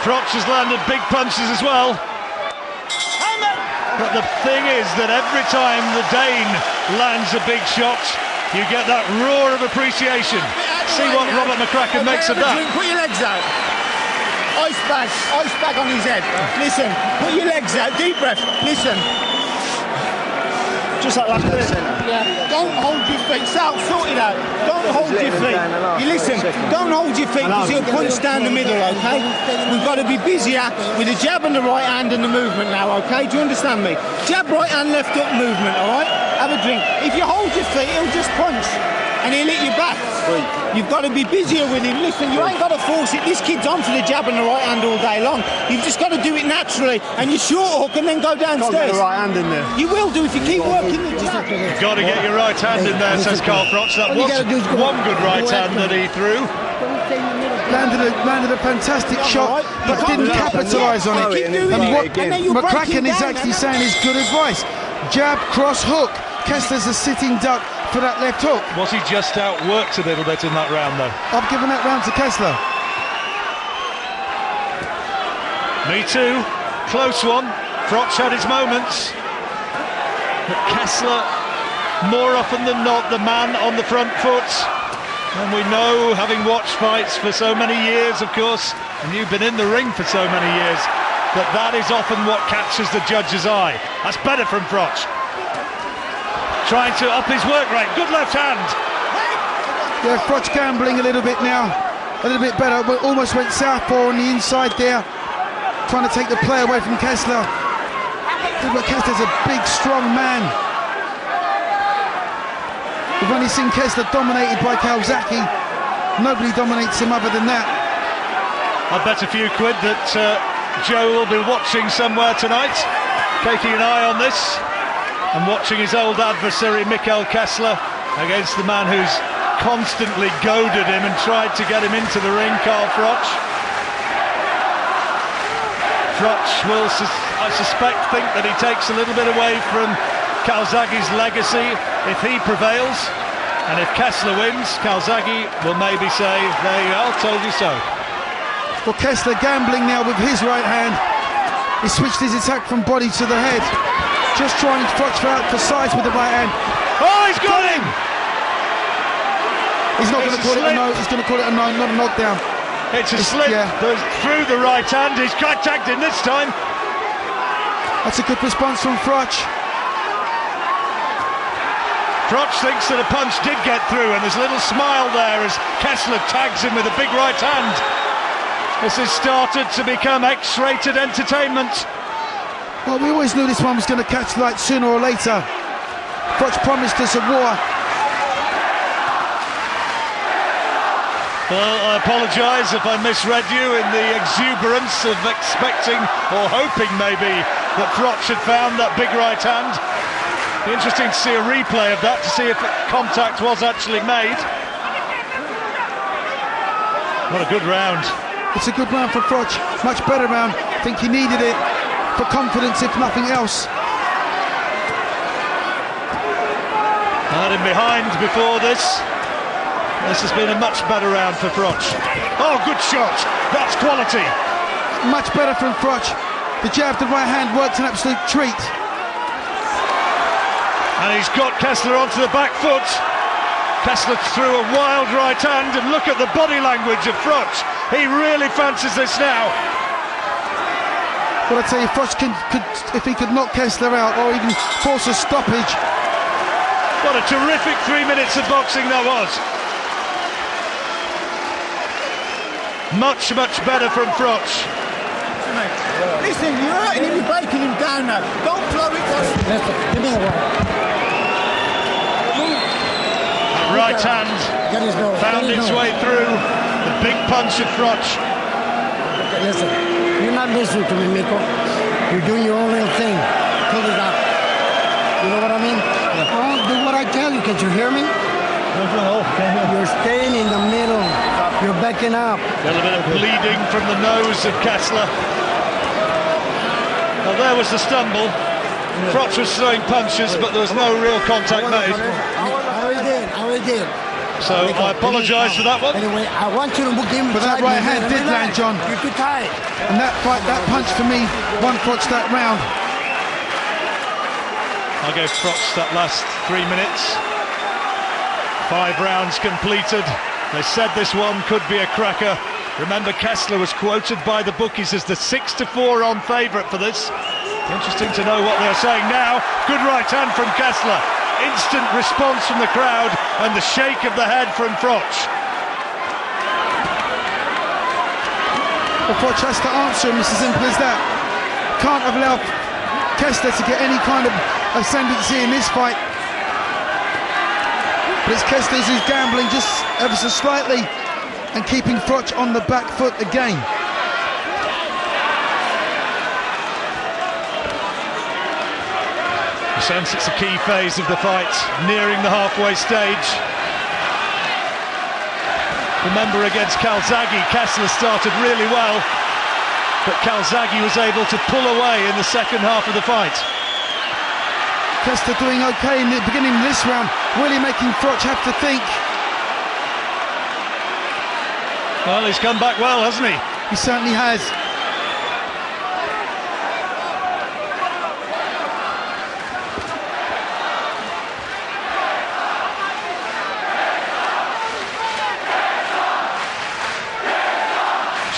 Froch has landed big punches as well. But the thing is that every time the Dane lands a big shot, you get that roar of appreciation. See what Robert McCracken makes of that. Put your legs out. Ice bag on his head. Listen, put your legs out, deep breath. Listen. Just like that. Yeah. Don't hold your feet. Sal, sort it out. Don't hold your feet. You listen, don't hold your feet because he'll punch down the middle, okay? We've got to be busier with the jab and the right hand and the movement now, okay? Do you understand me? Jab, right hand, left up movement, all right? Have a drink. If you hold your feet, he'll just punch and he'll hit you back. You've got to be busier with him. Listen, you ain't got to force it. This kid's on for the jab and the right hand all day long. You've just got to do it naturally, and you short hook and then go downstairs. Got to get the right hand in there. You will do if you keep working the jab. You've got to get your right hand in there, says Carl Froch. That was one good right hand that he threw. Landed a fantastic shot, but didn't capitalise on it. And what McCracken is actually saying is good advice. Jab, cross, hook. Kesler's a sitting duck for that left hook. Was he just outworked a little bit in that round, though? I've given that round to Kesler. Me too. Close one. Froch had his moments. But Kesler, more often than not, the man on the front foot. And we know, having watched fights for so many years, of course, and you've been in the ring for so many years, that is often what catches the judge's eye. That's better from Froch. Trying to up his work rate. Good left hand. Yeah, Froch gambling a little bit now. A little bit better. Almost went southpaw on the inside there. Trying to take the play away from Kesler. But Kesler's a big, strong man. We've only seen Kesler dominated by Calzaghe. Nobody dominates him other than that. I bet a few quid that Joe will be watching somewhere tonight, taking an eye on this, and watching his old adversary Mikkel Kesler against the man who's constantly goaded him and tried to get him into the ring, Carl Froch. Froch will, I suspect, think that he takes a little bit away from Calzaghe's legacy if he prevails, and if Kesler wins, Calzaghe will maybe say, there you go, told you so. Well, Kesler gambling now with his right hand. He switched his attack from body to the head. Just trying to Froch out for size with the right hand. Oh, he's got him! He's not going to call it a no. He's going to call it a no, not a knockdown. It's a slip through the right hand. He's tagged in this time. That's a good response from Froch. Froch thinks that a punch did get through, and there's a little smile there as Kesler tags him with a big right hand. This has started to become X-rated entertainment. Well, we always knew this one was going to catch light sooner or later. Froch promised us a war. Well, I apologise if I misread you in the exuberance of expecting, or hoping maybe, that Froch had found that big right hand. Be interesting to see a replay of that to see if contact was actually made. What a good round. It's a good round for Froch, much better round. I think he needed it for confidence, if nothing else. Had him behind before this. This has been a much better round for Froch. Oh, good shot. That's quality. Much better from Froch. The jab, the right hand works an absolute treat. And he's got Kesler onto the back foot. Kesler threw a wild right hand, and look at the body language of Froch. He really fancies this now. Well, I tell you, Froch could, if he could knock Kesler out or even force a stoppage. What a terrific 3 minutes of boxing that was. Much, much better from Froch. Listen, you're hurting him, you're breaking him down now. Don't blow it. Right hand found its way through the big punch of Froch. Listen, you're not listening to me, Mikkel. You're doing your own little thing. Pull it up. You know what I mean? I'll do what I tell you. Can't you hear me? You're staying in the middle. You're backing up. A little bit of bleeding from the nose of Kesler. Well, there was the stumble. Froch was throwing punches, but there was no real contact made. I already did. So I apologise for that one. Anyway, I want you to give him. But that right hand did land, John. You're too tired. And that fight, that punch for me, won Froch that round. I gave Froch that last 3 minutes. 5 rounds completed. They said this one could be a cracker. Remember, Kesler was quoted by the bookies as the 6-4 on favourite for this. Interesting to know what they're saying now. Good right hand from Kesler. Instant response from the crowd and the shake of the head from Froch. Well, Froch has to answer him, it's as simple as that. Can't have allowed Kesler to get any kind of ascendancy in this fight. But it's Kesler who's gambling just ever so slightly and keeping Froch on the back foot again. You sense it's a key phase of the fight, nearing the halfway stage. Remember, against Calzaghe, Kesler started really well, but Calzaghe was able to pull away in the second half of the fight. Kesler doing okay in the beginning of this round, really making Froch have to think. Well, he's come back well, hasn't he? He certainly has.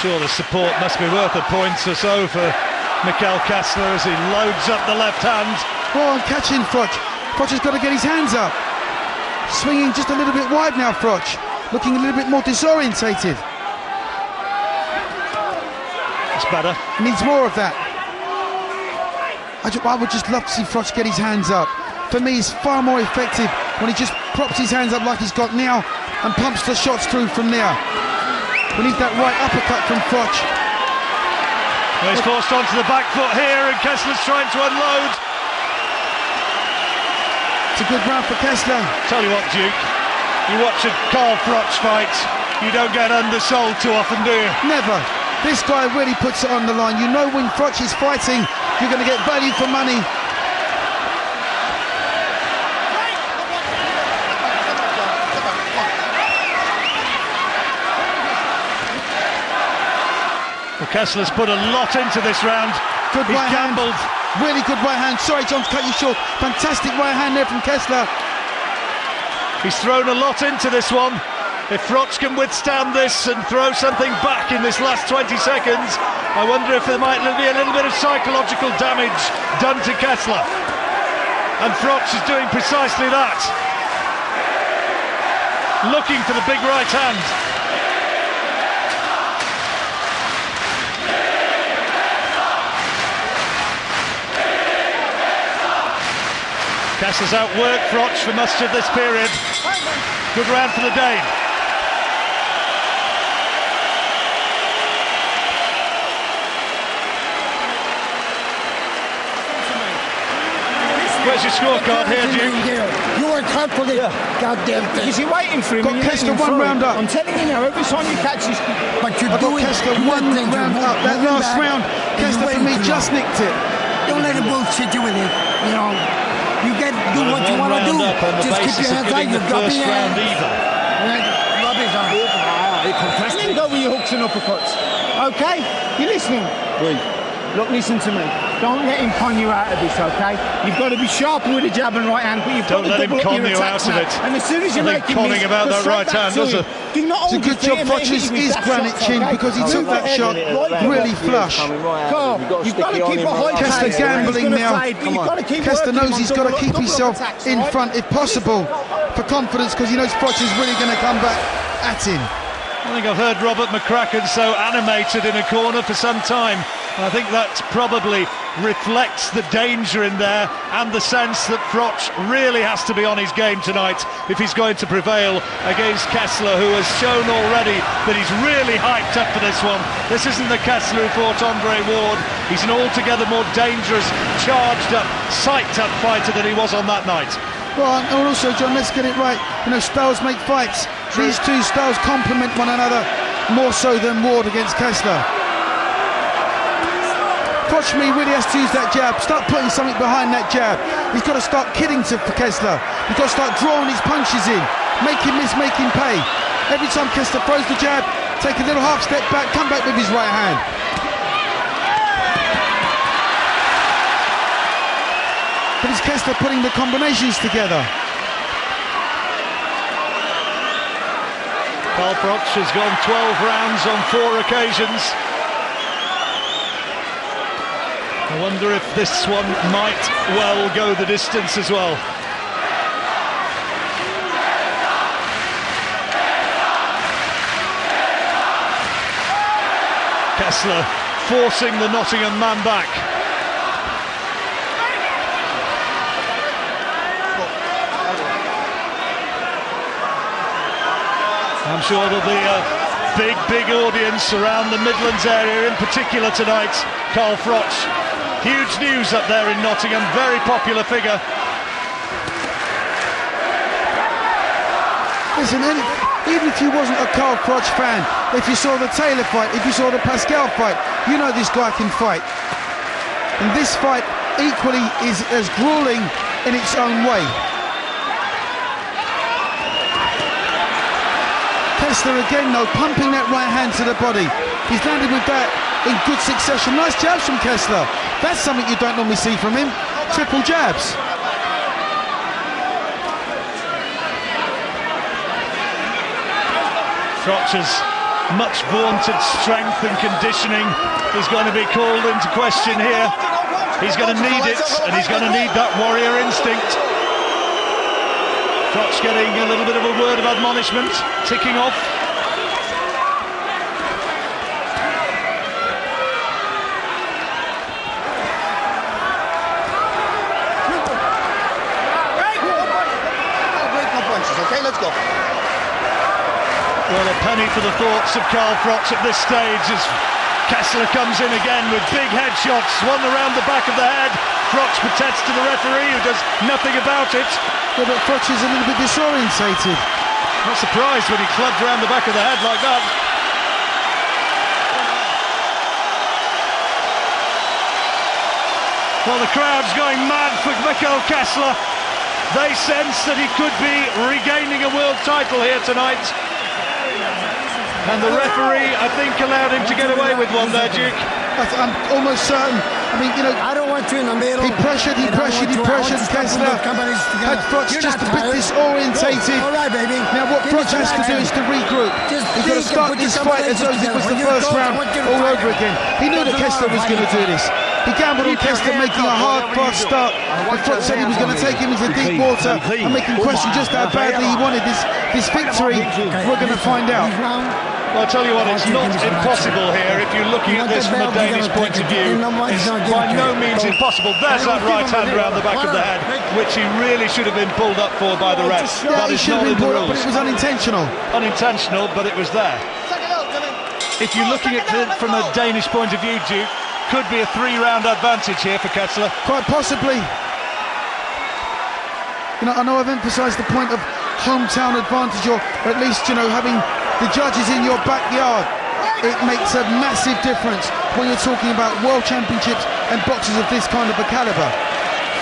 Sure, the support must be worth a point or so for Mikkel Kesler as he loads up the left hand. Well, I'm catching Froch. Froch has got to get his hands up. Swinging just a little bit wide now, Froch. Looking a little bit more disorientated. It's better. Needs more of that. I would just love to see Froch get his hands up. For me, it's far more effective when he just props his hands up like he's got now and pumps the shots through from there. We need that right uppercut from Froch. Well, he's forced onto the back foot here and Kessler's trying to unload. It's a good round for Kesler. Tell you what, Duke, you watch a Carl Froch fight, you don't get undersold too often, do you? Never. This guy really puts it on the line. You know when Froch is fighting, you're going to get value for money. Well, Kessler's put a lot into this round. Good He's right gambled. hand. Really good right hand. Sorry, John, to cut you short. Fantastic right hand there from Kesler. He's thrown a lot into this one. If Froch can withstand this and throw something back in this last 20 seconds, I wonder if there might be a little bit of psychological damage done to Kesler. And Froch is doing precisely that. Looking for the big right hand. Kesler's outworked Froch for much of this period. Good round for the Dane. Where's your scorecard here, Duke? You work hard for this goddamn thing. Is he waiting for him? Got Kesler one round up. I'm telling you now, every time you catch his... But you're I got doing Kesler one round up. That last round, Kesler for me just nicked it. Don't let him bullshit you with it. You know, you do what you want to do. Just keep your hands out. You're dropping your hands. Rubbish on. And then go with your hooks and uppercuts. Okay? You listening? Oui. Look, listen to me. Don't let him con you out of this, okay? You've got to be sharper with the jab and right hand, but you've Don't got to let him double up con your you attacks out of now. it. And as soon as you make him conning miss, about go that straight right back hand, to does him. it? Do not It's a hold good your job feet and Froch hit him with is that granite shot, chin okay? because he Move took that head shot right really up. flush. Carl, you've got to keep a high Kesler pace. gambling He's gonna now. fade, but you've got to keep Kesler working knows on he's got to keep double himself attacks, in right? front if possible for confidence because he knows Froch is really going to come back at him. I think I've heard Robert McCracken so animated in a corner for some time. And I think that probably reflects the danger in there and the sense that Froch really has to be on his game tonight if he's going to prevail against Kesler, who has shown already that he's really hyped up for this one. This isn't the Kesler who fought Andre Ward. He's an altogether more dangerous, charged up, psyched up fighter than he was on that night. Well, and also, John, let's get it right. You know, styles make fights. True. These two styles complement one another more so than Ward against Kesler. Froch me really has to use that jab. Start putting something behind that jab. He's got to start kidding for Kesler. He's got to start drawing his punches in. make him miss, make him pay. Every time Kesler throws the jab, take a little half step back, come back with his right hand. But it's Kesler putting the combinations together. Froch has gone 12 rounds on 4 occasions. I wonder if this one might well go the distance as well. Kesler forcing the Nottingham man back. I'm sure there'll be a big audience around the Midlands area in particular tonight. Froch, huge news up there in Nottingham, very popular figure. Listen, even if you wasn't a Froch fan, if you saw the Taylor fight, if you saw the Pascal fight, you know this guy can fight. And this fight equally is as grueling in its own way. Kesler again though, pumping that right hand to the body. He's landed with that in good succession. Nice jabs from Kesler. That's something you don't normally see from him. Triple jabs. Froch's much vaunted strength and conditioning is going to be called into question here. He's going to need it, and he's going to need that warrior instinct. Froch getting a little bit of a word of admonishment, ticking off. Okay, let's go. Well, a penny for the thoughts of Froch at this stage as Kesler comes in again with big headshots, one around the back of the head. Froch protests to the referee, who does nothing about it. Yeah, but Froch is a little bit disorientated. Not surprised when he clubbed around the back of the head like that. Well, the crowd's going mad for Mikkel Kesler. They sense that he could be regaining a world title here tonight. And the referee, I think, allowed him to get away with one there, Duke. I'm almost certain. I mean, you know, I don't want you in the middle. he pressured Kesler. Had Froch just a bit disorientated. All right, baby. Now what Froch has to do is to regroup. He's got to start this fight as though it was the first round all over again. He knew that Kesler was going to do this. He gambled on Kesler making a hard, fast start. And Froch said he was going to take him into deep water and make him question just how badly he wanted this victory. We're going to find out. Well, I'll tell you what, it's not impossible here if you're looking at this from a Danish point of view. It's by no means impossible. There's that right hand around the back of the head, which he really should have been pulled up for by the refs. That is not in the rules. But it was unintentional. Unintentional, but it was there. If you're looking at it from a Danish point of view, Duke, could be a 3-round advantage here for Kesler. Quite possibly. You know, I know I've emphasised the point of hometown advantage, or at least, you know, having the judges in your backyard. It makes a massive difference when you're talking about world championships and boxers of this kind of a calibre.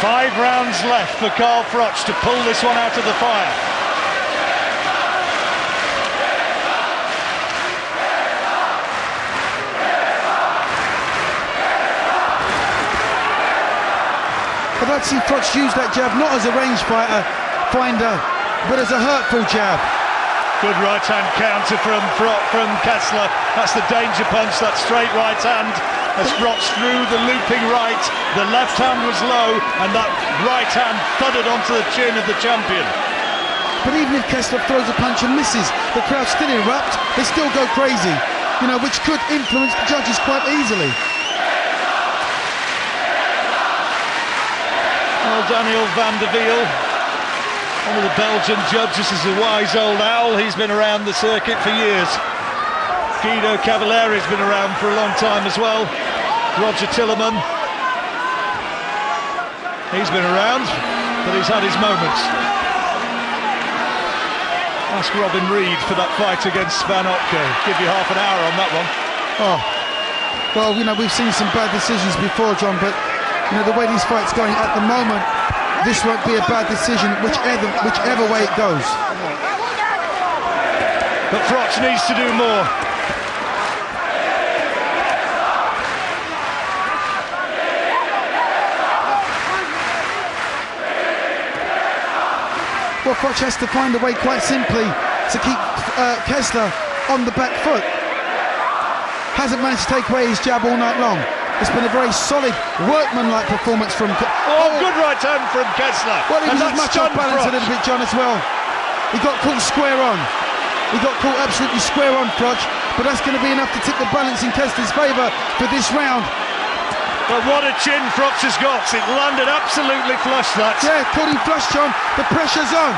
5 rounds left for Froch to pull this one out of the fire. I'd like to see Froch use that jab not as a range finder, but as a hurtful jab. Good right-hand counter from Kesler. That's the danger punch, that straight right hand. As Froch threw the looping right, the left hand was low, and that right hand thudded onto the chin of the champion. But even if Kesler throws a punch and misses, the crowd still erupt, they still go crazy, you know, which could influence the judges quite easily. Well, Daniel van der Wiel, one of the Belgian judges, is a wise old owl. He's been around the circuit for years. Guido Cavalleri's been around for a long time as well. Roger Tillerman, he's been around, but he's had his moments. Ask Robin Reed for that fight against Van Opke. Give you half an hour on that one. Oh, well, you know, we've seen some bad decisions before, John, but you know, the way these fights going at the moment, this won't be a bad decision, whichever way it goes. but Froch needs to do more. Well, Froch has to find a way quite simply to keep Kesler on the back foot. Hasn't managed to take away his jab all night long. It's been a very solid, workman-like performance from... Good right hand from Kesler. Well, he And was that much off stunned balance a Froch. little bit, John, as well. He got caught square on. He got caught absolutely square on, Froch, but that's going to be enough to tip the balance in Kessler's favour for this round. But what a chin Froch has got. It landed absolutely flush, that. Yeah, caught him flush, John. The pressure's on.